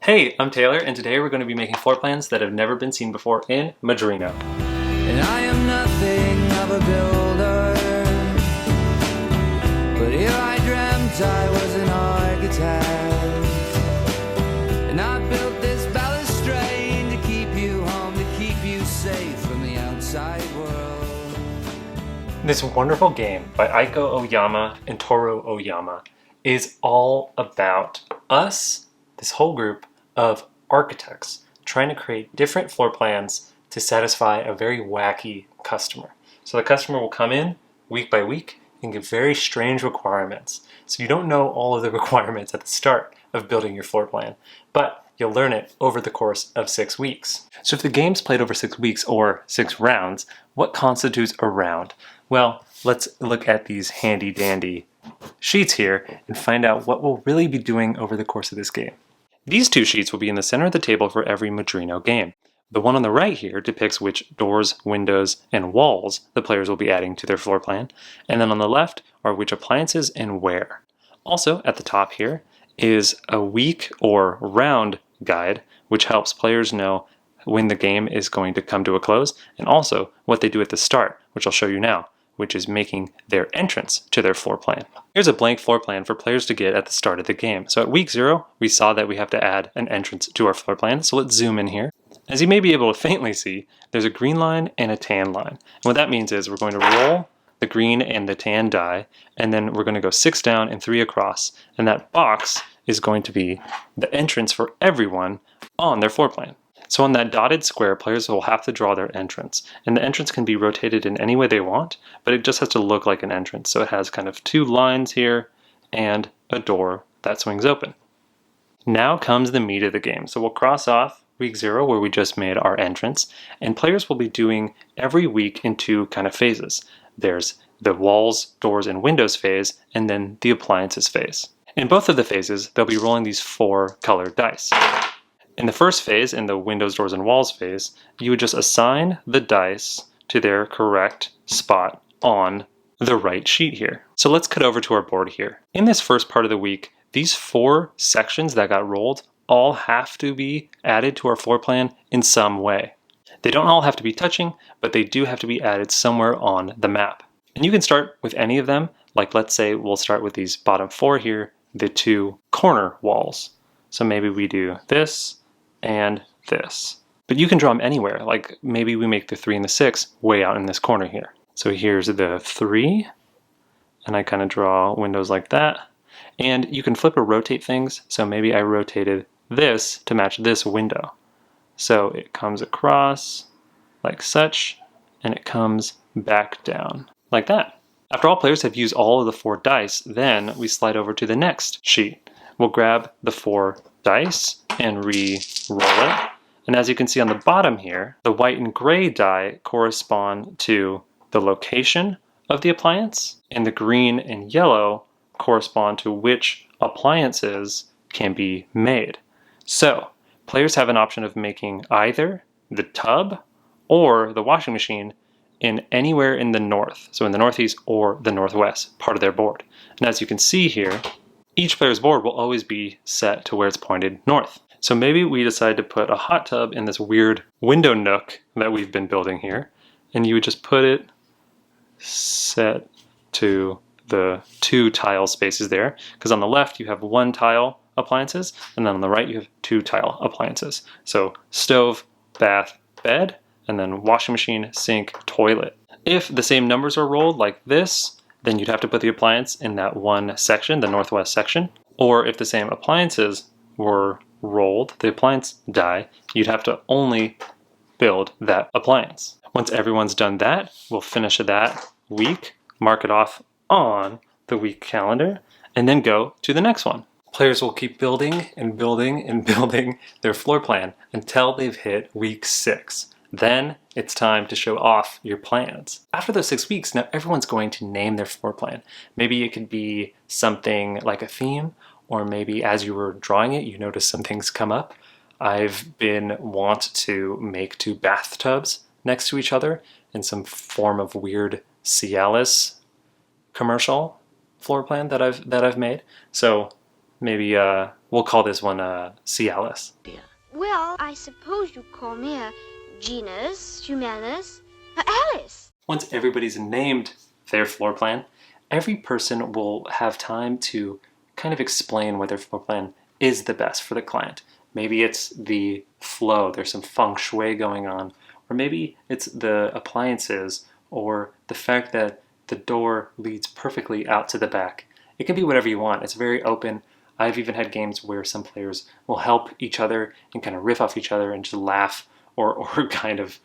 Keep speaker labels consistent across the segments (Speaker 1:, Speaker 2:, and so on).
Speaker 1: Hey, I'm Taylor, and today we're going to be making floor plans that have never been seen before in Madrino.
Speaker 2: And I am nothing of a builder, but here I dreamt I was an architect, and I built this balustrade to keep you home, to keep you safe from the outside world.
Speaker 1: This wonderful game by Aiko Oyama and Toru Oyama is all about us, this whole group of architects, trying to create different floor plans to satisfy a very wacky customer. So the customer will come in week by week and give very strange requirements. So you don't know all of the requirements at the start of building your floor plan, but you'll learn it over the course of 6 weeks. So if the game's played over 6 weeks or 6 rounds, what constitutes a round? Well, let's look at these handy dandy sheets here and find out what we'll really be doing over the course of this game. These two sheets will be in the center of the table for every Madrino game. The one on the right here depicts which doors, windows, and walls the players will be adding to their floor plan, and then on the left are which appliances and where. Also, at the top here is a week or round guide, which helps players know when the game is going to come to a close, and also what they do at the start, which I'll show you now, which is making their entrance to their floor plan. Here's a blank floor plan for players to get at the start of the game. So at week 0, we saw that we have to add an entrance to our floor plan, so let's zoom in here. As you may be able to faintly see, there's a green line and a tan line. And what that means is we're going to roll the green and the tan die, and then we're going to go 6 down and 3 across, and that box is going to be the entrance for everyone on their floor plan. So on that dotted square, players will have to draw their entrance. And the entrance can be rotated in any way they want, but it just has to look like an entrance. So it has kind of 2 lines here and a door that swings open. Now comes the meat of the game. So we'll cross off week 0 where we just made our entrance, and players will be doing every week in 2 kind of phases. There's the walls, doors, and windows phase, and then the appliances phase. In both of the phases, they'll be rolling these 4 colored dice. In the first phase, in the windows, doors, and walls phase, you would just assign the dice to their correct spot on the right sheet here. So let's cut over to our board here. In this first part of the week, these 4 sections that got rolled all have to be added to our floor plan in some way. They don't all have to be touching, but they do have to be added somewhere on the map. And you can start with any of them, like let's say we'll start with these bottom 4 here, the 2 corner walls. So maybe we do this and this. But you can draw them anywhere, like maybe we make the 3 and the 6 way out in this corner here. So here's the 3, and I kind of draw windows like that. And you can flip or rotate things, so maybe I rotated this to match this window. So it comes across like such, and it comes back down like that. After all players have used all of the 4 dice, then we slide over to the next sheet. We'll grab the 4 dice and re-roll it. And as you can see on the bottom here, the white and gray die correspond to the location of the appliance, and the green and yellow correspond to which appliances can be made. So, players have an option of making either the tub or the washing machine in anywhere in the north, so in the northeast or the northwest part of their board. And as you can see here, each player's board will always be set to where it's pointed north. So maybe we decide to put a hot tub in this weird window nook that we've been building here, and you would just put it set to the 2 tile spaces there, because on the left you have 1 tile appliances, and then on the right you have 2 tile appliances. So stove, bath, bed, and then washing machine, sink, toilet. If the same numbers are rolled like this, then you'd have to put the appliance in that 1 section, the northwest section. Or if the same appliances were rolled, the appliance die, you'd have to only build that appliance. Once everyone's done that, we'll finish that week, mark it off on the week calendar, and then go to the next one. Players will keep building and building and building their floor plan until they've hit week 6. Then it's time to show off your plans. After those 6 weeks, now everyone's going to name their floor plan. Maybe it could be something like a theme, or maybe as you were drawing it, you noticed some things come up. I've been want to make 2 bathtubs next to each other in some form of weird Cialis commercial floor plan that I've made. So maybe We'll call this one Cialis.
Speaker 3: Well, I suppose you call me a genus, humanus, a Alice.
Speaker 1: Once everybody's named their floor plan, every person will have time to kind of explain why their floor plan is the best for the client. Maybe it's the flow, there's some feng shui going on, or maybe it's the appliances, or the fact that the door leads perfectly out to the back. It can be whatever you want. It's very open. I've even had games where some players will help each other and kind of riff off each other and just laugh or kind of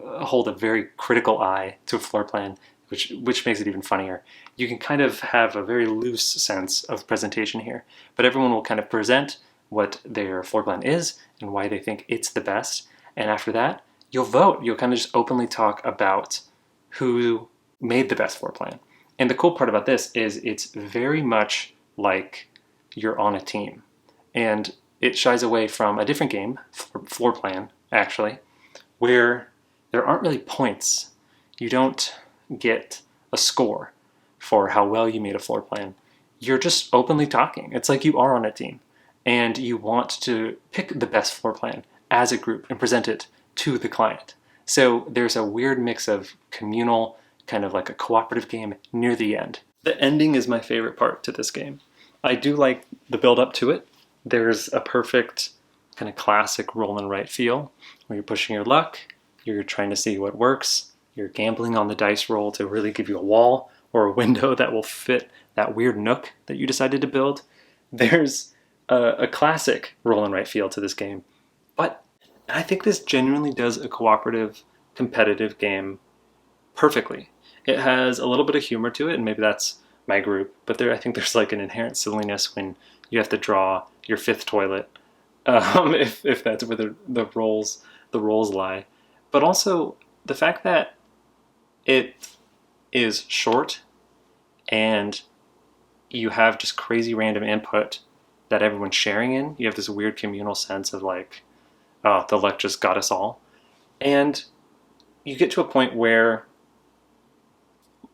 Speaker 1: hold a very critical eye to a floor plan, which makes it even funnier. You can kind of have a very loose sense of presentation here, but everyone will kind of present what their floor plan is and why they think it's the best. And after that, you'll vote. You'll kind of just openly talk about who made the best floor plan. And the cool part about this is it's very much like you're on a team. And it shies away from a different game, floor plan, actually, where there aren't really points. You don't get a score for how well you made a floor plan. You're just openly talking. It's like you are on a team, and you want to pick the best floor plan as a group and present it to the client. So there's a weird mix of communal, kind of like a cooperative game near the end. The ending is my favorite part to this game. I do like the build up to it. There's a perfect kind of classic roll and write feel where you're pushing your luck, you're trying to see what works, you're gambling on the dice roll to really give you a wall or a window that will fit that weird nook that you decided to build. There's a classic roll and write feel to this game. But I think this genuinely does a cooperative, competitive game perfectly. It has a little bit of humor to it, and maybe that's my group, but I think there's like an inherent silliness when you have to draw your fifth toilet, if that's where the roles lie. But also the fact that it is short and you have just crazy random input that everyone's sharing in. You have this weird communal sense of like, oh, the luck just got us all. And you get to a point where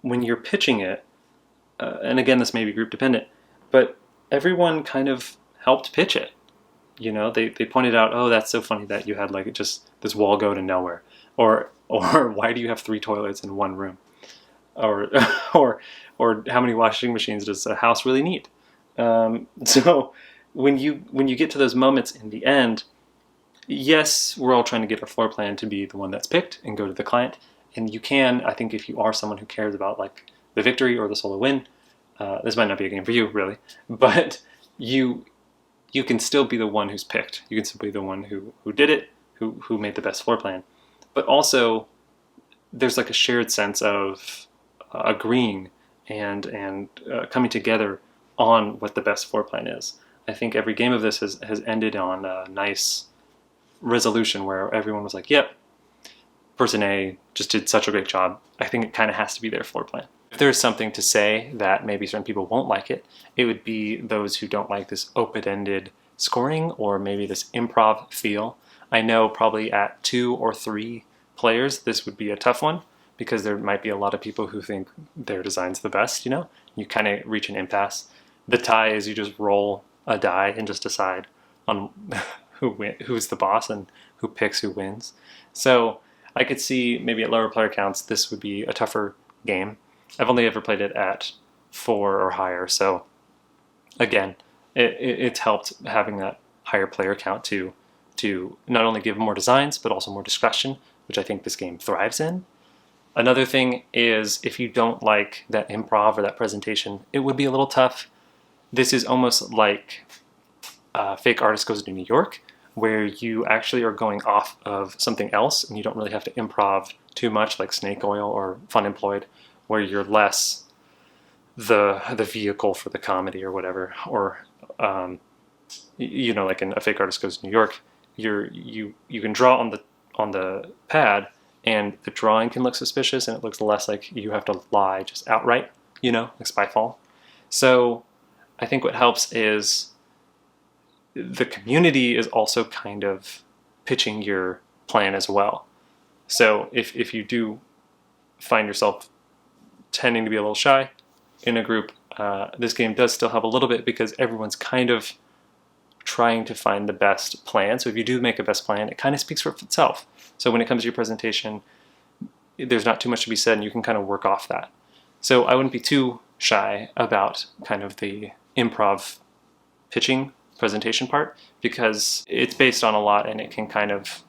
Speaker 1: when you're pitching it, and again, this may be group dependent, but everyone kind of helped pitch it. You know, they pointed out, oh, that's so funny that you had like just this wall go to nowhere, or why do you have 3 toilets in one room, or how many washing machines does a house really need? So when you get to those moments in the end, yes, we're all trying to get our floor plan to be the one that's picked and go to the client, and you can, I think, if you are someone who cares about like the victory or the solo win, this might not be a game for you, really, but you can still be the one who's picked. You can still be the one who did it, who made the best floor plan. But also, there's like a shared sense of agreeing and coming together on what the best floor plan is. I think every game of this has ended on a nice resolution where everyone was like, yep, person A just did such a great job. I think it kind of has to be their floor plan. If there's something to say that maybe certain people won't like it, it would be those who don't like this open-ended scoring or maybe this improv feel. I know probably at 2 or 3 players this would be a tough one because there might be a lot of people who think their design's the best, you know? You kind of reach an impasse. The tie is you just roll a die and just decide on who's the boss and who picks who wins. So I could see maybe at lower player counts this would be a tougher game. I've only ever played it at 4 or higher, so again, it's helped having that higher player count to not only give more designs, but also more discretion, which I think this game thrives in. Another thing is if you don't like that improv or that presentation, it would be a little tough. This is almost like Fake Artist Goes to New York, where you actually are going off of something else and you don't really have to improv too much, like Snake Oil or Fun Employed, where you're less the vehicle for the comedy or whatever, or you know, like in A Fake Artist Goes to New York, you can draw on the pad, and the drawing can look suspicious, and it looks less like you have to lie just outright, you know, like Spyfall. So I think what helps is the community is also kind of pitching your plan as well. So if you do find yourself tending to be a little shy in a group, this game does still help a little bit because everyone's kind of trying to find the best plan. So if you do make a best plan, it kind of speaks for itself. So when it comes to your presentation, there's not too much to be said, and you can kind of work off that. So I wouldn't be too shy about kind of the improv pitching presentation part, because it's based on a lot and it can kind of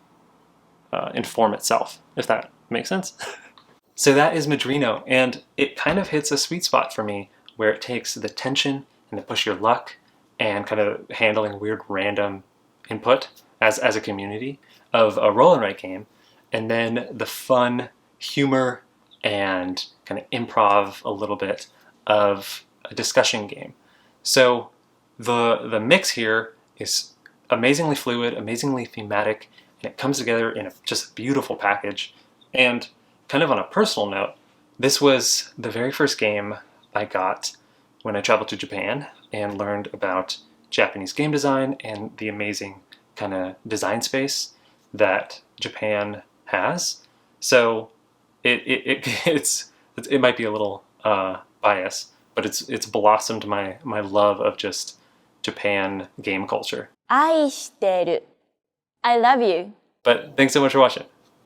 Speaker 1: inform itself, if that makes sense. So that is Madrino, and it kind of hits a sweet spot for me where it takes the tension and the push your luck and kind of handling weird random input as a community of a roll and write game, and then the fun humor and kind of improv a little bit of a discussion game. So the mix here is amazingly fluid, amazingly thematic, and it comes together in just a beautiful package. And kind of on a personal note, this was the very first game I got when I traveled to Japan and learned about Japanese game design and the amazing kind of design space that Japan has. So it might be a little bias, but it's blossomed my love of just Japan game culture.
Speaker 4: 愛してる I love you.
Speaker 1: But thanks so much for watching.